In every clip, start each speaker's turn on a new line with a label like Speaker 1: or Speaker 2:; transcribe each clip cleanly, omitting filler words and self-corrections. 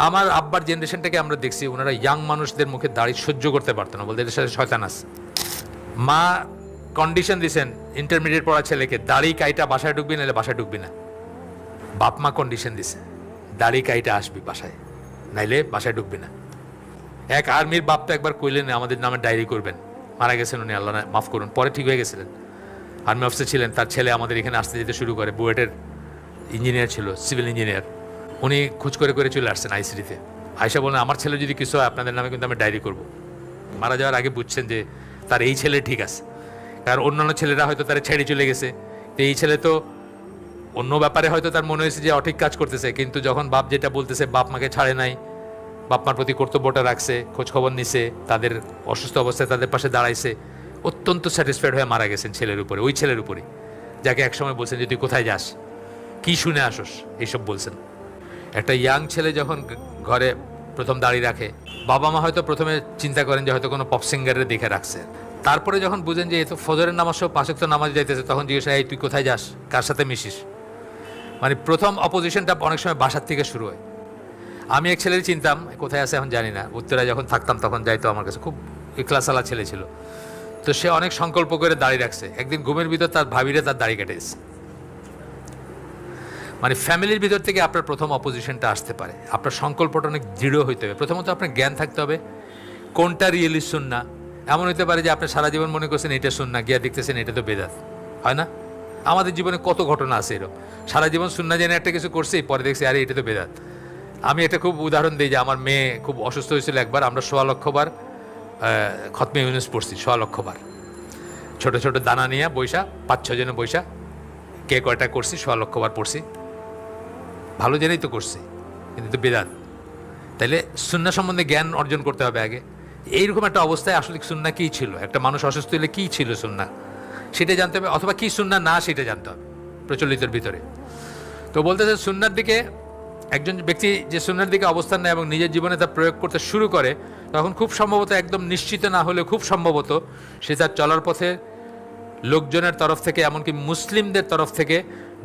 Speaker 1: আমার আব্বার জেনারেশনটাকে আমরা দেখছি, ওনারা ইয়াং মানুষদের মুখে দাড়ি সহ্য করতে পারতো না, বলতে এদের সাথে শয়তান আছে। মা কন্ডিশন দিয়েছেন ইন্টারমিডিয়েট পড়া ছেলেকে, দাড়ি কাইটা বাসায় ঢুকবি, নাহলে বাসায় ঢুকবি না। বাপ মা কন্ডিশন দিছে, দাড়ি কাইটা আসবি বাসায়, নাইলে বাসায় ঢুকবি না। এক আর্মির বাপ তো একবার কইলেন আমাদের নামে ডায়েরি করবেন, মারা গেছেন উনি, আল্লাহ মাফ করুন, পরে ঠিক হয়ে গেছিলেন। আর্মি অফিসার ছিলেন, তার ছেলে আমাদের এখানে আসতে যেতে শুরু করে, বুয়েটের ইঞ্জিনিয়ার ছিল, সিভিল ইঞ্জিনিয়ার। উনি খোঁজ করে করে চলে আসছেন আইসিডিতে। আয়সা বলেন আমার ছেলে যদি কিছু হয় আপনাদের নামে কিন্তু আমি ডায়েরি করব। মারা যাওয়ার আগে বুঝছেন যে তার এই ছেলে ঠিক আছে, কারণ অন্যান্য ছেলেরা হয়তো তারা ছেড়ে চলে গেছে, তো এই ছেলে তো অন্য ব্যাপারে হয়তো তার মনে হয়েছে যে অঠিক কাজ করতেছে, কিন্তু যখন বাপ যেটা বলতেছে, বাপ মাকে ছাড়ে নাই, বাপ মার প্রতি কর্তব্যটা রাখছে, খোঁজখবর নিছে, তাদের অসুস্থ অবস্থায় তাদের পাশে দাঁড়াইছে, অত্যন্ত স্যাটিসফাইড হয়ে মারা গেছেন ছেলের উপরে, ওই ছেলের উপরে যাকে একসময় বলছেন যে তুই কোথায় যাস, কি শুনে আসোস, এইসব বলছেন। একটা ইয়াং ছেলে যখন ঘরে প্রথম দাঁড়িয়ে রাখে, বাবা মা হয়তো প্রথমে চিন্তা করেন যে হয়তো কোনো পপ সিঙ্গারে দেখে রাখছে, তারপরে যখন বুঝেন যে এ তো ফজরের নামাজ সহ 5 ওয়াক্ত নামাজ যাইতেছে, তখন জিজ্ঞেস হয় এই তুই কোথায় যাস, কার সাথে মিশিস। মানে প্রথম অপোজিশনটা অনেক সময় বাসার থেকে শুরু হয়। আমি এক ছেলের চিনতাম, কোথায় আছে এখন জানি না, উত্তরায় যখন থাকতাম তখন যাইতো আমার কাছে, খুব ইখলাসালা ছেলে ছিল। তো সে অনেক সংকল্প করে দাঁড়িয়ে রাখছে, একদিন ঘুমের ভিতর তার ভাবিরে তার দাড়ি কেটেছে। মানে ফ্যামিলির ভিতর থেকে আপনার প্রথম অপোজিশনটা আসতে পারে, আপনার সংকল্পটা অনেক দৃঢ় হইতে হবে। প্রথমত আপনার জ্ঞান থাকতে হবে কোনটা রিয়েলি সুন্নাহ। এমন হতে পারে যে আপনি সারা জীবন মনে করছেন এটা সুন্নাহ, গিয়া দেখতেছেন এটা তো বেদাত, হয় না? আমাদের জীবনে কত ঘটনা আছে এরকম, সারা জীবন সুন্নাহ জেনে একটা কিছু করছি, পরে দেখছি আরে এটা তো বেদাত। আমি এটা খুব উদাহরণ দিই যে আমার মেয়ে খুব অসুস্থ হয়েছিল একবার, আমরা 16 লক্ষ বার খতমে ইউনুস পড়ছি, 16 লক্ষ বার, ছোটো ছোটো দানা নিয়ে বৈশা, 5-6 জনে বৈশা, কে কয়টা করছি, 16 লক্ষ বার পড়ছি, ভালো জেনেই তো করছি, কিন্তু তো বেদাত। তাইলে সুন্নাহ সম্বন্ধে জ্ঞান অর্জন করতে হবে আগে। এইরকম একটা অবস্থায় আসলে সুন্নাহ কী ছিল, একটা মানুষ অসুস্থ হলে কী ছিল সুন্নাহ সেটা জানতে হবে, অথবা কী সুন্নাহ না সেটা জানতে হবে প্রচলিতের ভিতরে। তো বলতেছে সুন্নাহর দিকে একজন ব্যক্তি যে সুন্নাহর দিকে অবস্থান নেয় এবং নিজের জীবনে তা প্রয়োগ করতে শুরু করে, তখন খুব সম্ভবত, একদম নিশ্চিত না হলে খুব সম্ভবত, সে তার চলার পথে লোকজনের তরফ থেকে, এমনকি মুসলিমদের তরফ থেকে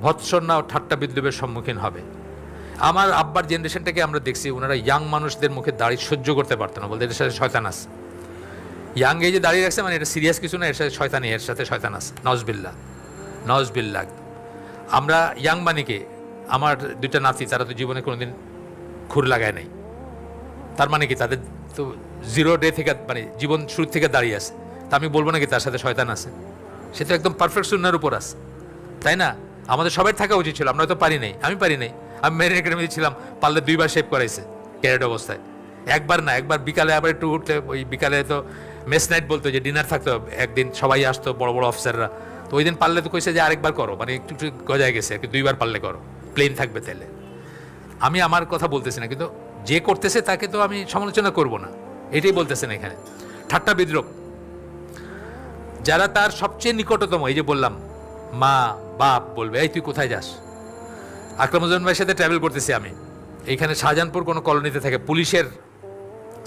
Speaker 1: ভৎসনা ও ঠাট্টা বিদ্রুপের সম্মুখীন হবে। আমার আব্বার জেনারেশনটাকে আমরা দেখছি, ওনারা ইয়াং মানুষদের মুখে দাড়ি সহ্য করতে পারতো না, বলতে এদের সাথে শয়তান আছে। ইয়াং এজে দাঁড়িয়ে রাখছে মানে এটা সিরিয়াস কিছু না, এর সাথে শয়তানি, এর সাথে শয়তান আছে, নজবিল্লাহ নজবিল্লাহ। আমরা ইয়াং মানিকে, আমার 2টা নাতি, তারা তো জীবনে কোনোদিন খুর লাগায় নাই, তার মানে কি তাদের তো 0 ডে থেকে, মানে জীবন শুরু থেকে দাঁড়িয়ে আছে, তা আমি বলবো নাকি তার সাথে শয়তান আছে? সে তো একদম পারফেক্ট সুন্নাহর উপর আছে, তাই না? আমাদের সবাই থাকা উচিত ছিল, আমরা তো পারি নাই, আমি পারি নাই। আমি মেরিন একাডেমিতে ছিলাম, পারলে 2বার শেভ করাইছে ক্যারেট অবস্থায়, একবার না, একবার বিকালে আবার একটু উঠতে, ওই বিকালে তো মেস নাইট বলতো যে ডিনার থাকতো, একদিন সবাই আসতো বড় বড় অফিসাররা, তো ওই দিন পারলে তো কইছে যে আরেকবার করো, মানে একটু একটু গজায় গেছে আর কি, 2বার পারলে করো, প্লেন থাকবে তাইলে। আমি আমার কথা বলতেছি না, কিন্তু যে করতেছে তাকে তো আমি সমালোচনা করব না, এটাই বলতেছেন এখানে। ঠাট্টা বিদ্রুপ, যারা তার সবচেয়ে নিকটতম, এই যে বললাম মা বাপ বলবে এই তুই কোথায় যাস। আকরামুজ্জামান ভাইয়ের সাথে ট্রাভেল করতেছি আমি, এইখানে শাহজাহানপুর কোনো কলোনিতে থাকে, পুলিশের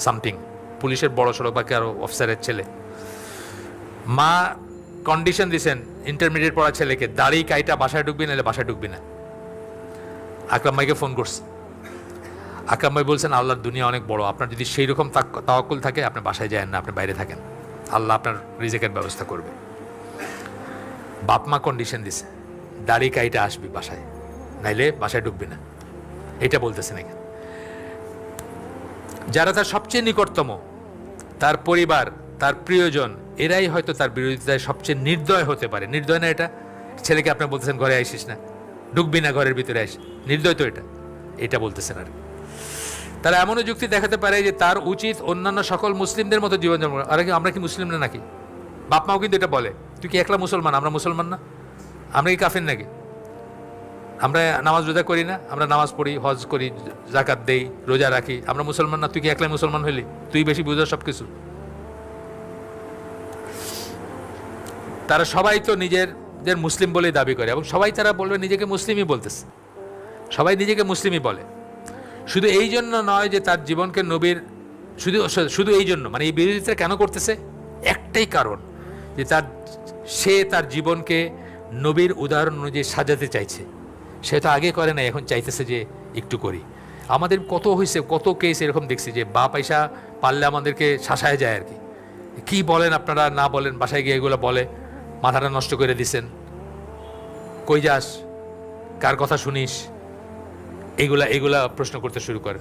Speaker 1: সামথিং, পুলিশের বড় সড়ো বা কারো অফিসারের ছেলে। মা কন্ডিশন দিয়েছেন ইন্টারমিডিয়েট পড়া ছেলেকে, দাড়ি কাইটা বাসায় ঢুকবি, নাহলে বাসায় ঢুকবি না। আকরাম ভাইকে ফোন করছে, আকরাম ভাই বলছেন আল্লাহর দুনিয়া অনেক বড়, আপনার যদি সেই রকম তাওয়াক্কুল থাকে আপনি বাসায় যায়েন না, আপনি বাইরে থাকেন, আল্লাহ আপনার রিজিকের ব্যবস্থা করবে। বাপ মা কন্ডিশন দিছে, দাড়ি কাইটা আসবি বাসায়, নাইলে বাসায় ঢুকবি না, এটা বলতেছেন এখানে। যারা তার সবচেয়ে নিকটতম, তার পরিবার, তার প্রিয়জন, এরাই হয়তো তার বিরোধিতায় সবচেয়ে নির্দয় হতে পারে। নির্দয় না এটা? ছেলেকে আপনি বলতেছেন ঘরে আইসিস না, ঢুকবি না ঘরের ভিতরে আইস, নির্দয় তো এটা, এটা বলতেছেন। আর তারা এমনও যুক্তি দেখাতে পারে যে তার উচিত অন্যান্য সকল মুসলিমদের মতো জীবনযাপন করা। আর আমরা কি মুসলিম না নাকি? বাপ মাও কিন্তু এটা বলে, তুই কি একলা মুসলমান, আমরা মুসলমান না? আমরা কি কাফির নাকি? আমরা নামাজ রোজা করি না? আমরা নামাজ পড়ি, হজ করি, জাকাত দেই, রোজা রাখি, আমরা মুসলমান না? তুই কি একলাই মুসলমান হইলি? তুই বেশি বুঝো সব কিছু। তারা সবাই তো নিজেদের মুসলিম বলেই দাবি করে, এবং সবাই তারা বলবে নিজেকে মুসলিমই বলতেছে, সবাই নিজেকে মুসলিমই বলে। শুধু এই জন্য নয় যে তার জীবনকে নবীর, শুধু এই জন্য, মানে এই বিরোধিতা কেন করতেছে? একটাই কারণ, যে সে তার জীবনকে নবীর উদাহরণ অনুযায়ী সাজাতে চাইছে। সে তো আগে করে না, এখন চাইতেছে যে একটু করি। আমাদের কত হয়েছে, কত কেস এরকম দেখছি যে বাপ পয়সা পারলে আমাদেরকে শাসায় যায় আর কি, কী বলেন আপনারা, না বলেন, বাসায় গিয়ে এগুলো বলে মাথাটা নষ্ট করে দিছেন, কই যাস, কার কথা শুনিস, এগুলা এগুলা প্রশ্ন করতে শুরু করে।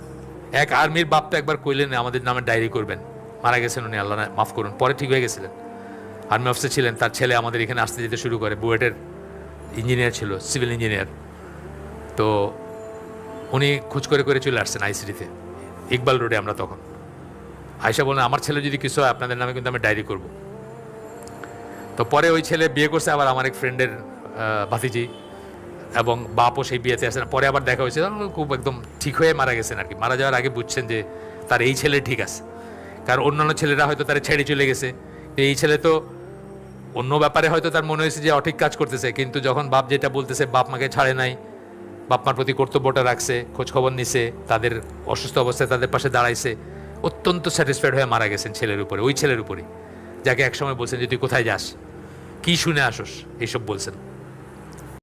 Speaker 1: এক আর্মির বাপ তো একবার কইলেন আমাদের নামে ডায়েরি করবেন, মারা গেছেন উনি, আল্লাহ মাফ করুন, পরে ঠিক হয়ে গেছিলেন, আর্মি অফিসার ছিলেন, তার ছেলে আমাদের এখানে আসতে যেতে শুরু করে, বুয়েটের ইঞ্জিনিয়ার ছিল, সিভিল ইঞ্জিনিয়ার। তো উনি খোঁজ করে করে চলে আসছেন আইসিডিতে, ইকবাল রোডে আমরা তখন। আয়সা বলেন আমার ছেলে যদি কিছু হয় আপনাদের নামে কিন্তু আমি ডায়েরি করব। তো পরে ওই ছেলে বিয়ে করছে আবার আমার এক ফ্রেন্ডের ভাতিজি, এবং বাপও সেই বিয়েতে আসেন। পরে আবার দেখা হয়েছে, খুব একদম ঠিক হয়ে মারা গেছেন আর কি। মারা যাওয়ার আগে বুঝছেন যে তার এই ছেলে ঠিক আছে, কারণ অন্যান্য ছেলেরা হয়তো তারা ছেড়ে চলে গেছে, এই ছেলে তো অন্য ব্যাপারে হয়তো তার মনে হয়েছে যে অঠিক কাজ করতেছে, কিন্তু যখন বাপ যেটা বলতেছে, বাপ মাকে ছাড়ে নাই, বাপ মার প্রতি কর্তব্যটা রাখছে, খোঁজ খবর নিছে, তাদের অসুস্থ অবস্থায় তাদের পাশে দাঁড়াইছে, অত্যন্ত স্যাটিসফাইড হয়ে মারা গেছেন ছেলের উপরে, ওই ছেলের উপরে, যাকে একসময় বলছেন যে তুই কোথায় যাস, কি শুনে আসোস, এইসব বলছেন।